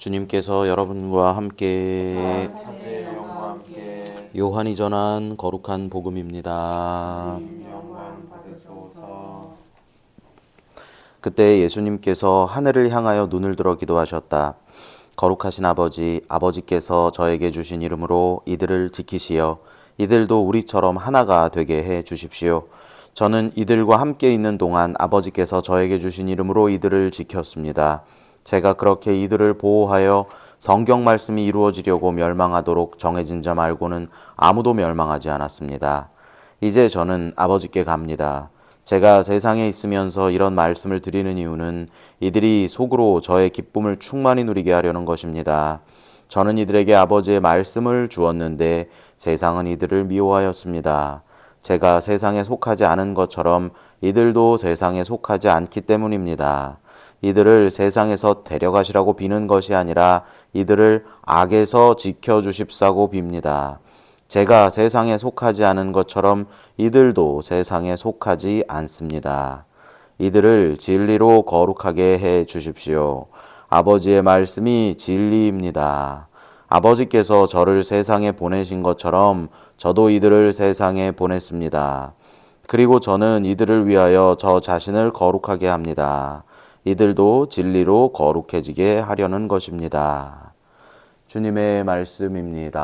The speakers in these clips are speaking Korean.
주님께서 여러분과 함께 사제의 영과 함께 요한이 전한 거룩한 복음입니다. 영광 받으소서. 그때 예수님께서 하늘을 향하여 눈을 들어 기도하셨다. 거룩하신 아버지, 아버지께서 저에게 주신 이름으로 이들을 지키시어 이들도 우리처럼 하나가 되게 해 주십시오. 저는 이들과 함께 있는 동안 아버지께서 저에게 주신 이름으로 이들을 지켰습니다. 제가 그렇게 이들을 보호하여 성경 말씀이 이루어지려고 멸망하도록 정해진 자 말고는 아무도 멸망하지 않았습니다. 이제 저는 아버지께 갑니다. 제가 세상에 있으면서 이런 말씀을 드리는 이유는 이들이 속으로 저의 기쁨을 충만히 누리게 하려는 것입니다. 저는 이들에게 아버지의 말씀을 주었는데 세상은 이들을 미워하였습니다. 제가 세상에 속하지 않은 것처럼 이들도 세상에 속하지 않기 때문입니다. 이들을 세상에서 데려가시라고 비는 것이 아니라 이들을 악에서 지켜주십사고 빕니다. 제가 세상에 속하지 않은 것처럼 이들도 세상에 속하지 않습니다. 이들을 진리로 거룩하게 해 주십시오. 아버지의 말씀이 진리입니다. 아버지께서 저를 세상에 보내신 것처럼 저도 이들을 세상에 보냈습니다. 그리고 저는 이들을 위하여 저 자신을 거룩하게 합니다. 이들도 진리로 거룩해지게 하려는 것입니다. 주님의 말씀입니다.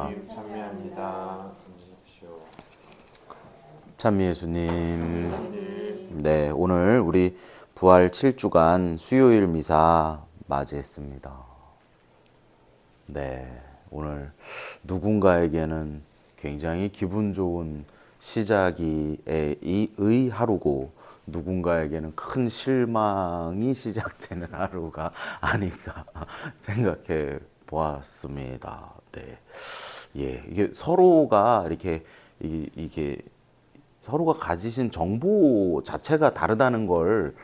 주님 찬미합니다. 찬미 예수님. 네, 오늘 우리 부활 7주간 수요일 미사 맞이했습니다. 네, 오늘 누군가에게는 굉장히 기분 좋은 시작의 하루고 누군가에게는 큰 실망이 시작되는 하루가 아닌가 생각해 보았습니다. 네, 예, 이게 서로가 이게 서로가 가지신 정보 자체가 다르다는 걸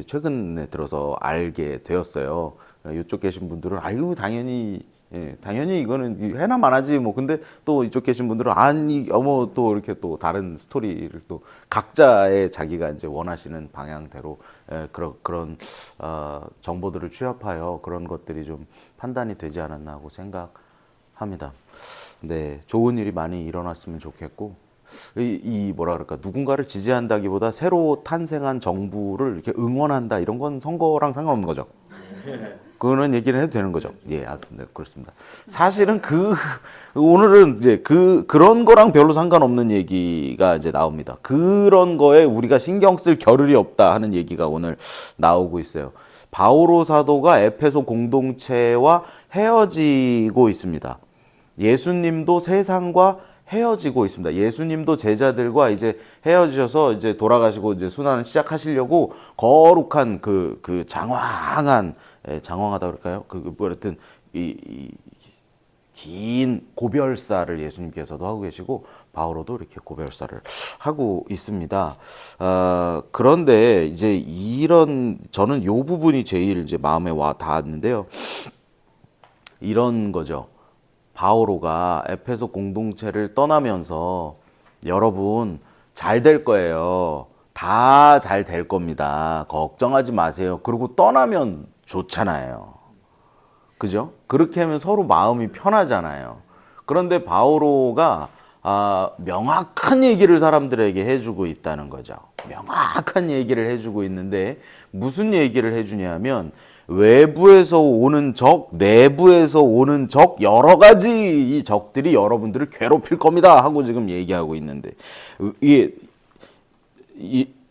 최근에 들어서 알게 되었어요. 이쪽 계신 분들은 아이고 당연히 이거는 해나만 하지 뭐. 근데 또 이쪽 계신 분들은 아니 어머 또 이렇게 또 다른 스토리를 또 각자의 자기가 이제 원하시는 방향대로 그런 정보들을 취합하여 그런 것들이 좀 판단이 되지 않았나 하고 생각합니다. 네, 좋은 일이 많이 일어났으면 좋겠고 이 뭐라 그럴까, 누군가를 지지한다기보다 새로 탄생한 정부를 이렇게 응원한다 이런 건 선거랑 상관없는 거죠. 그거는 얘기를 해도 되는 거죠. 예, 아무튼 네, 그렇습니다. 사실은 오늘은 이제 그런 거랑 별로 상관없는 얘기가 이제 나옵니다. 그런 거에 우리가 신경 쓸 겨를이 없다 하는 얘기가 오늘 나오고 있어요. 바오로 사도가 에페소 공동체와 헤어지고 있습니다. 예수님도 세상과 헤어지고 있습니다. 예수님도 제자들과 이제 헤어지셔서 이제 돌아가시고 이제 순환을 시작하시려고 거룩한 그 장황하다 그럴까요? 뭐랬든 긴 고별사를 예수님께서도 하고 계시고 바오로도 이렇게 고별사를 하고 있습니다. 그런데 이제 저는 요 부분이 제일 이제 마음에 와 닿았는데요. 이런 거죠. 바오로가 에페소 공동체를 떠나면서 여러분 잘 될 거예요. 다 잘 될 겁니다. 걱정하지 마세요. 그리고 떠나면 좋잖아요. 그죠? 그렇게 하면 서로 마음이 편하잖아요. 그런데 바오로가 명확한 얘기를 사람들에게 해주고 있다는 거죠. 명확한 얘기를 해주고 있는데 무슨 얘기를 해주냐면 외부에서 오는 적, 내부에서 오는 적, 여러 가지 이 적들이 여러분들을 괴롭힐 겁니다 하고 지금 얘기하고 있는데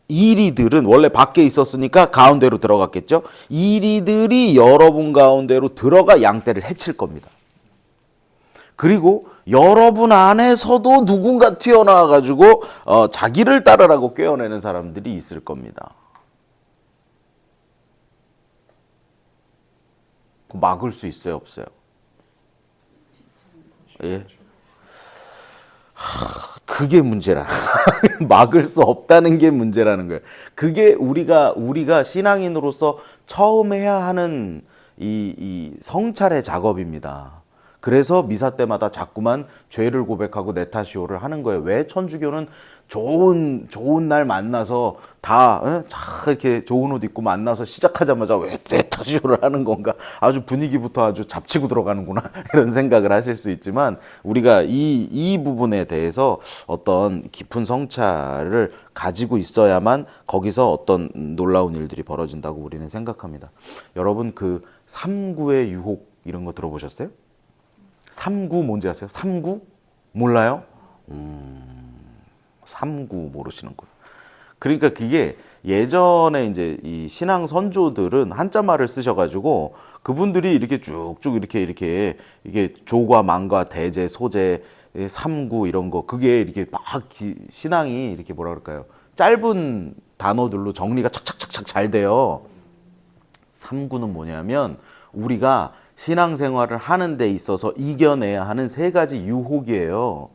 이리들은 원래 밖에 있었으니까 가운데로 들어갔겠죠. 이리들이 여러분 가운데로 들어가 양떼를 해칠 겁니다. 그리고 여러분 안에서도 누군가 튀어나와가지고 자기를 따르라고 꿰어내는 사람들이 있을 겁니다. 막을 수 있어요, 없어요? 예. 그게 문제라. 막을 수 없다는 게 문제라는 거예요. 그게 우리가 신앙인으로서 처음 해야 하는 이 성찰의 작업입니다. 그래서 미사 때마다 자꾸만 죄를 고백하고 네타시오를 하는 거예요. 왜 천주교는 좋은 날 만나서 다 이렇게 좋은 옷 입고 만나서 시작하자마자 왜 네타시오를 하는 건가? 아주 분위기부터 아주 잡치고 들어가는구나 이런 생각을 하실 수 있지만 우리가 이 부분에 대해서 어떤 깊은 성찰을 가지고 있어야만 거기서 어떤 놀라운 일들이 벌어진다고 우리는 생각합니다. 여러분 그 삼구의 유혹 이런 거 들어보셨어요? 삼구 뭔지 아세요? 삼구? 몰라요? 삼구 모르시는군. 그러니까 그게 예전에 이제 이 신앙 선조들은 한자말을 쓰셔가지고 그분들이 이렇게 쭉쭉 이렇게 이게 조과 망과 대제 소제 삼구 이런 거 그게 이렇게 막 신앙이 이렇게 뭐라 그럴까요? 짧은 단어들로 정리가 착착착착 잘 돼요. 삼구는 뭐냐면 우리가 신앙생활을 하는 데 있어서 이겨내야 하는 세 가지 유혹이에요.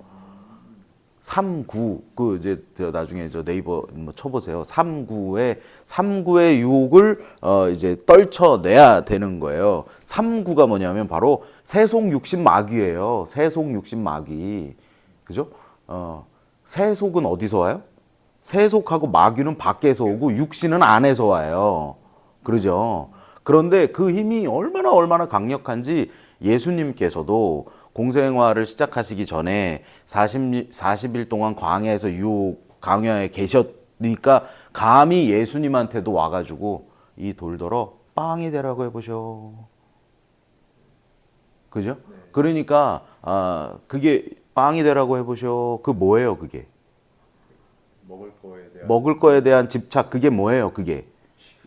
삼구 그 이제 나중에 저 네이버 뭐 쳐보세요. 삼구의 유혹을 이제 떨쳐내야 되는 거예요. 삼구가 뭐냐면 바로 세속 육신 마귀예요. 세속 육신 마귀, 그죠? 세속은 어디서 와요? 세속하고 마귀는 밖에서 오고 육신은 안에서 와요. 그러죠? 그런데 그 힘이 얼마나 강력한지 예수님께서도 공생활을 시작하시기 전에 40일 동안 광야에서 광야에 계셨으니까 감히 예수님한테도 와가지고 이 돌더러 빵이 되라고 해보셔. 그죠? 그러니까 그게 빵이 되라고 해보셔. 그 뭐예요 그게? 먹을 거에 대한 집착. 그게 뭐예요 그게?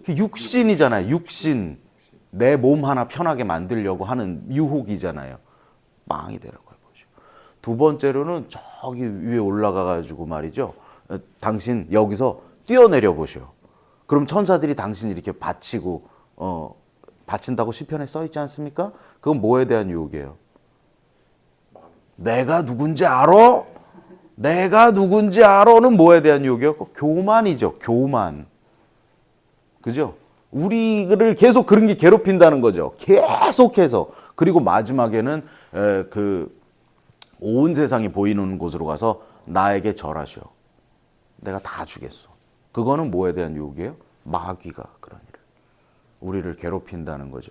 육신이잖아요. 육신. 내 몸 하나 편하게 만들려고 하는 유혹이잖아요. 빵이 되라고 해보죠. 두 번째로는 저기 위에 올라가 가지고 말이죠. 당신 여기서 뛰어내려 보시오. 그럼 천사들이 당신 이렇게 바친다고 시편에 써 있지 않습니까? 그건 뭐에 대한 유혹이에요? 내가 누군지 알아? 내가 누군지 알아는 뭐에 대한 유혹이에요? 교만이죠. 교만. 그죠? 우리를 계속 그런 게 괴롭힌다는 거죠. 계속해서. 그리고 마지막에는 그 온 세상이 보이는 곳으로 가서 나에게 절하시오. 내가 다 주겠어. 그거는 뭐에 대한 유혹이에요? 마귀가 그런 일을. 우리를 괴롭힌다는 거죠.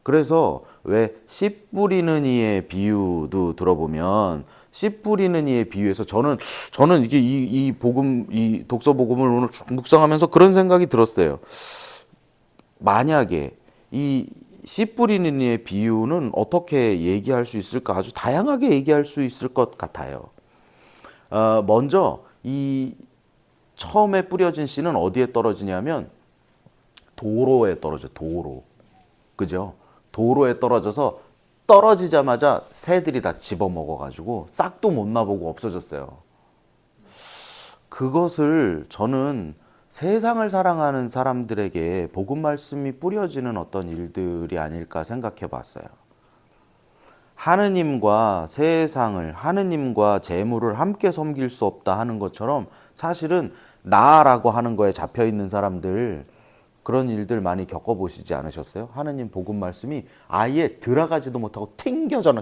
그래서 왜 씨 뿌리는 이의 비유도 들어보면 씨 뿌리는 이의 비유에서 저는 이게 이 복음 이 독서 복음을 오늘 쭉 묵상하면서 그런 생각이 들었어요. 만약에 이 씨 뿌리는 이의 비유는 어떻게 얘기할 수 있을까? 아주 다양하게 얘기할 수 있을 것 같아요. 먼저 이 처음에 뿌려진 씨는 어디에 떨어지냐면 도로에 떨어져. 도로. 그죠? 도로에 떨어져서 떨어지자마자 새들이 다 집어먹어가지고 싹도 못 나보고 없어졌어요. 그것을 저는 세상을 사랑하는 사람들에게 복음 말씀이 뿌려지는 어떤 일들이 아닐까 생각해 봤어요. 하느님과 세상을, 하느님과 재물을 함께 섬길 수 없다 하는 것처럼 사실은 나라고 하는 거에 잡혀 있는 사람들 그런 일들 많이 겪어보시지 않으셨어요? 하느님 복음 말씀이 아예 들어가지도 못하고 튕겨져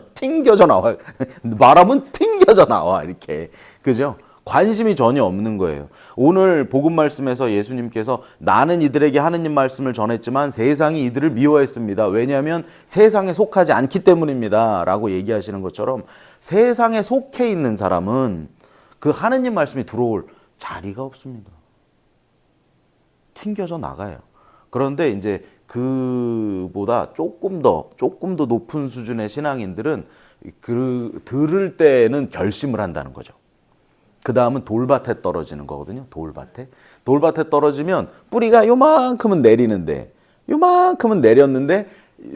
나와요. 말하면 튕겨져 나와 이렇게. 그죠? 관심이 전혀 없는 거예요. 오늘 복음 말씀에서 예수님께서 나는 이들에게 하느님 말씀을 전했지만 세상이 이들을 미워했습니다. 왜냐하면 세상에 속하지 않기 때문입니다. 라고 얘기하시는 것처럼 세상에 속해 있는 사람은 그 하느님 말씀이 들어올 자리가 없습니다. 튕겨져 나가요. 그런데 이제 그보다 조금 더 높은 수준의 신앙인들은 들을 때는 결심을 한다는 거죠. 그 다음은 돌밭에 떨어지는 거거든요. 돌밭에 떨어지면 뿌리가 요만큼은 내렸는데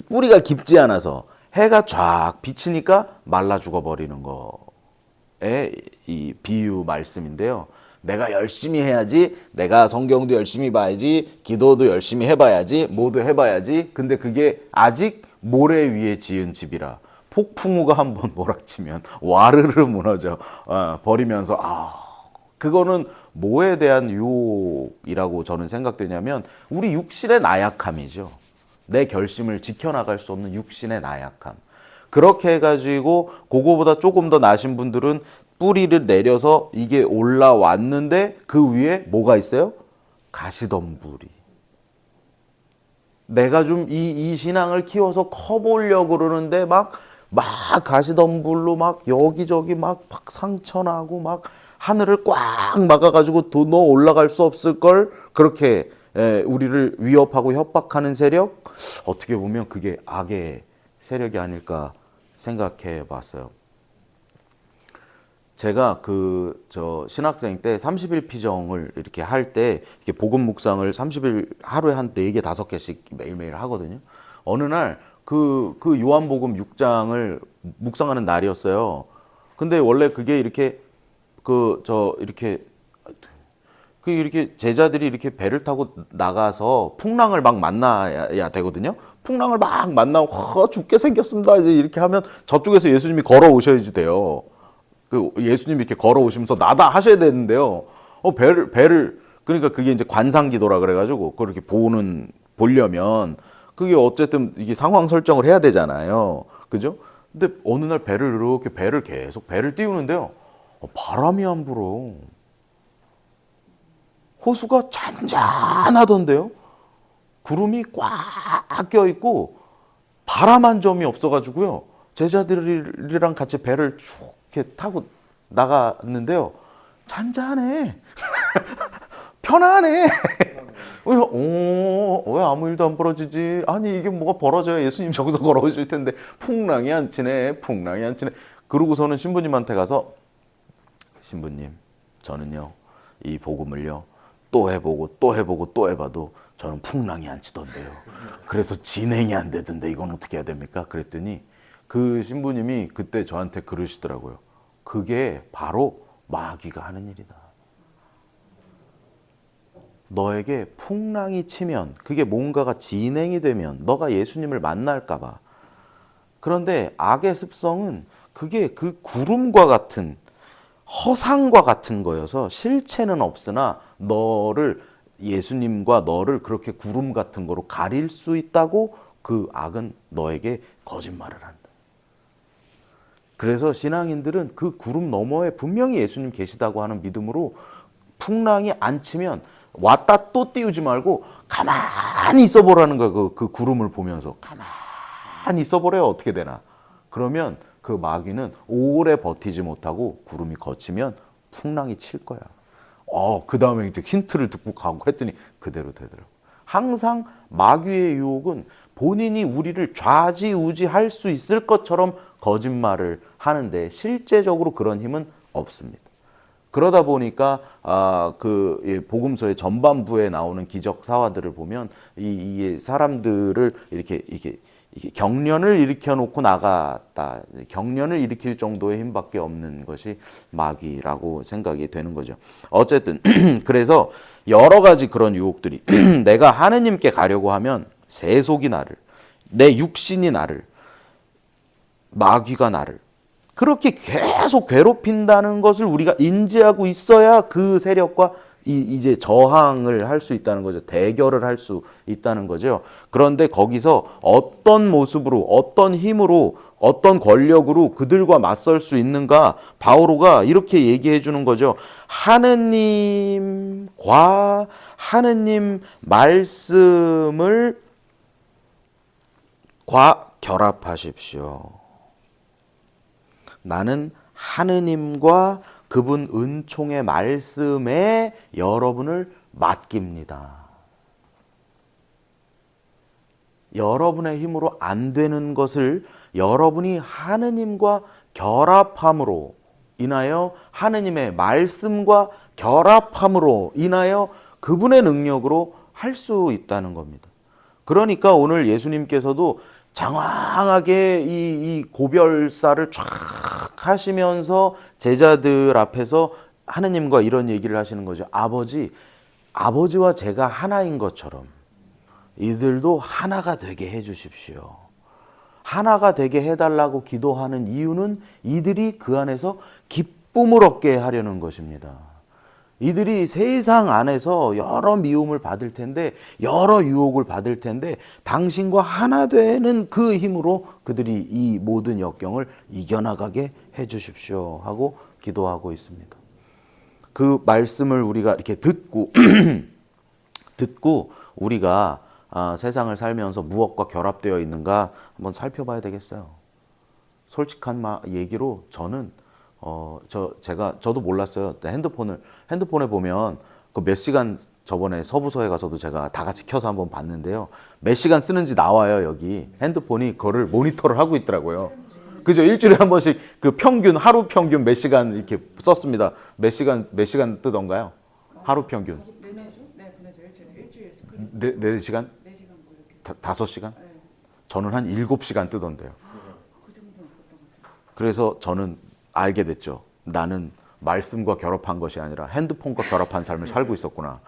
뿌리가 깊지 않아서 해가 쫙 비치니까 말라 죽어버리는 거에 이 비유 말씀인데요. 내가 열심히 해야지, 내가 성경도 열심히 봐야지, 기도도 열심히 해봐야지, 뭐도 해봐야지. 근데 그게 아직 모래 위에 지은 집이라 폭풍우가 한번 몰아치면 와르르 무너져 버리면서 그거는 뭐에 대한 유혹이라고 저는 생각되냐면 우리 육신의 나약함이죠. 내 결심을 지켜나갈 수 없는 육신의 나약함. 그렇게 해가지고 그거보다 조금 더 나신 분들은 뿌리를 내려서 이게 올라왔는데 그 위에 뭐가 있어요? 가시덤불이. 내가 좀 이 신앙을 키워서 커 보려고 그러는데 막 가시덤불로 막 여기저기 막 상처나고 막 하늘을 꽉 막아가지고 너 올라갈 수 없을 걸 그렇게 우리를 위협하고 협박하는 세력, 어떻게 보면 그게 악의 세력이 아닐까 생각해 봤어요. 제가 신학생 때 30일 피정을 이렇게 할 때 이렇게 복음 묵상을 30일 하루에 한 4개, 5개씩 매일매일 하거든요. 어느 날 그 요한복음 6장을 묵상하는 날이었어요. 근데 원래 그게 이렇게 이렇게 제자들이 이렇게 배를 타고 나가서 풍랑을 막 만나야 되거든요. 풍랑을 막 만나고 죽게 생겼습니다. 이제 이렇게 하면 저쪽에서 예수님이 걸어오셔야지 돼요. 그 예수님이 이렇게 걸어오시면서 나다 하셔야 되는데요. 배를 그러니까 그게 이제 관상기도라 그래가지고 그렇게 보려면 그게 어쨌든 이게 상황 설정을 해야 되잖아요. 그죠? 근데 어느 날 배를 계속 띄우는데요. 바람이 안 불어. 호수가 잔잔하던데요. 구름이 꽉 껴있고 바람 한 점이 없어가지고요. 제자들이랑 같이 배를 쭉 이렇게 타고 나갔는데요. 잔잔해. 편안해. 왜 아무 일도 안 벌어지지? 아니 이게 뭐가 벌어져야 예수님 저기서 걸어오실 텐데 풍랑이 안 치네. 그러고서는 신부님한테 가서 신부님 저는요 이 복음을요 또 해봐도 저는 풍랑이 안 치던데요. 그래서 진행이 안 되던데 이건 어떻게 해야 됩니까? 그랬더니 그 신부님이 그때 저한테 그러시더라고요. 그게 바로 마귀가 하는 일이다. 너에게 풍랑이 치면 그게 뭔가가 진행이 되면 너가 예수님을 만날까 봐. 그런데 악의 습성은 그게 그 구름과 같은 허상과 같은 거여서 실체는 없으나 예수님과 너를 그렇게 구름 같은 거로 가릴 수 있다고 그 악은 너에게 거짓말을 한다. 그래서 신앙인들은 그 구름 너머에 분명히 예수님 계시다고 하는 믿음으로 풍랑이 안 치면 왔다 또 띄우지 말고 가만히 있어보라는 거예요. 그 구름을 보면서 가만히 있어보래요. 어떻게 되나. 그러면 그 마귀는 오래 버티지 못하고 구름이 걷히면 풍랑이 칠 거야. 그 다음에 이제 힌트를 듣고 가고 했더니 그대로 되더라고. 항상 마귀의 유혹은 본인이 우리를 좌지우지할 수 있을 것처럼 거짓말을 하는데 실제적으로 그런 힘은 없습니다. 그러다 보니까 복음서의 전반부에 나오는 기적 사화들을 보면 이 사람들을 이렇게 경련을 일으켜 놓고 나갔다. 경련을 일으킬 정도의 힘밖에 없는 것이 마귀라고 생각이 되는 거죠. 어쨌든 그래서 여러 가지 그런 유혹들이 내가 하느님께 가려고 하면 세속이 나를, 내 육신이 나를, 마귀가 나를 그렇게 계속 괴롭힌다는 것을 우리가 인지하고 있어야 그 세력과 이제 저항을 할 수 있다는 거죠. 대결을 할 수 있다는 거죠. 그런데 거기서 어떤 모습으로, 어떤 힘으로, 어떤 권력으로 그들과 맞설 수 있는가? 바오로가 이렇게 얘기해 주는 거죠. 하느님과 하느님 말씀을 결합하십시오. 나는 하느님과 그분 은총의 말씀에 여러분을 맡깁니다. 여러분의 힘으로 안 되는 것을 여러분이 하느님과 결합함으로 인하여 하느님의 말씀과 결합함으로 인하여 그분의 능력으로 할 수 있다는 겁니다. 그러니까 오늘 예수님께서도 장황하게 이 고별사를 쫙 하시면서 제자들 앞에서 하느님과 이런 얘기를 하시는 거죠. 아버지와 제가 하나인 것처럼 이들도 하나가 되게 해 주십시오. 하나가 되게 해달라고 기도하는 이유는 이들이 그 안에서 기쁨을 얻게 하려는 것입니다. 이들이 세상 안에서 여러 미움을 받을 텐데, 여러 유혹을 받을 텐데, 당신과 하나 되는 그 힘으로 그들이 이 모든 역경을 이겨나가게 해주십시오 하고 기도하고 있습니다. 그 말씀을 우리가 이렇게 듣고 우리가 세상을 살면서 무엇과 결합되어 있는가 한번 살펴봐야 되겠어요. 솔직한 얘기로 저는 저도 몰랐어요. 핸드폰에 보면 그 몇 시간, 저번에 서부서에 가서도 제가 다 같이 켜서 한번 봤는데요. 몇 시간 쓰는지 나와요. 여기 핸드폰이 그거를 모니터를 하고 있더라고요. 그죠? 일주일에 한 번씩 그 평균, 하루 평균 몇 시간 이렇게 썼습니다. 몇 시간 뜨던가요? 하루 평균. 네 시간? 5시간? 저는 한 7시간 뜨던데요. 그래서 저는 알게 됐죠. 나는 말씀과 결합한 것이 아니라 핸드폰과 결합한 삶을 살고 있었구나.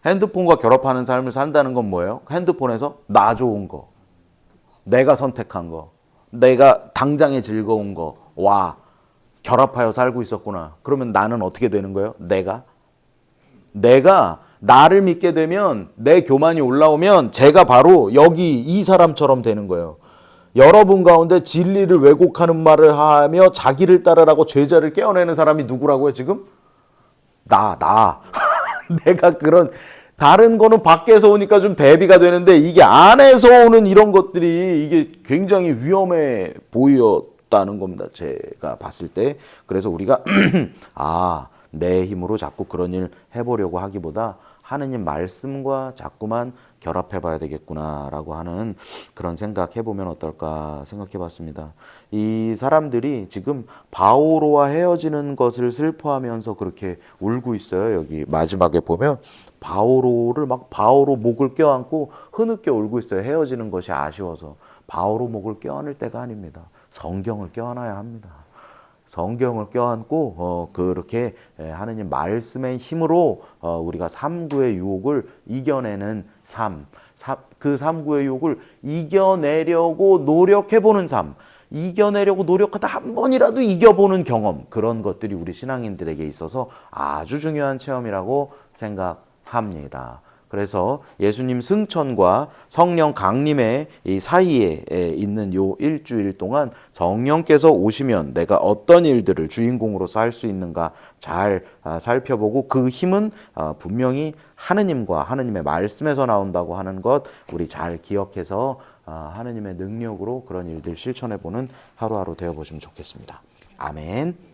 핸드폰과 결합하는 삶을 산다는 건 뭐예요? 핸드폰에서 나 좋은 거, 내가 선택한 거, 내가 당장의 즐거운 거와 결합하여 살고 있었구나. 그러면 나는 어떻게 되는 거예요? 내가 나를 믿게 되면, 내 교만이 올라오면 제가 바로 여기 이 사람처럼 되는 거예요. 여러분 가운데 진리를 왜곡하는 말을 하며 자기를 따르라고 죄자를 깨어내는 사람이 누구라고요, 지금? 내가 그런, 다른 거는 밖에서 오니까 좀 대비가 되는데, 이게 안에서 오는 이런 것들이 이게 굉장히 위험해 보였다는 겁니다. 제가 봤을 때. 그래서 우리가, 내 힘으로 자꾸 그런 일 해보려고 하기보다 하느님 말씀과 자꾸만 결합해 봐야 되겠구나라고 하는 그런 생각 해보면 어떨까 생각해 봤습니다. 이 사람들이 지금 바오로와 헤어지는 것을 슬퍼하면서 그렇게 울고 있어요. 여기 마지막에 보면 바오로 목을 껴안고 흐느껴 울고 있어요. 헤어지는 것이 아쉬워서. 바오로 목을 껴안을 때가 아닙니다. 성경을 껴안아야 합니다. 성경을 껴안고 그렇게 하느님 말씀의 힘으로 우리가 삼구의 유혹을 이겨내는 삶, 그 삼구의 유혹을 이겨내려고 노력해보는 삶, 이겨내려고 노력하다 한 번이라도 이겨보는 경험, 그런 것들이 우리 신앙인들에게 있어서 아주 중요한 체험이라고 생각합니다. 그래서 예수님 승천과 성령 강림의 이 사이에 있는 요 일주일 동안 성령께서 오시면 내가 어떤 일들을 주인공으로서 할 수 있는가 잘 살펴보고, 그 힘은 분명히 하느님과 하느님의 말씀에서 나온다고 하는 것 우리 잘 기억해서 하느님의 능력으로 그런 일들 실천해보는 하루하루 되어보시면 좋겠습니다. 아멘.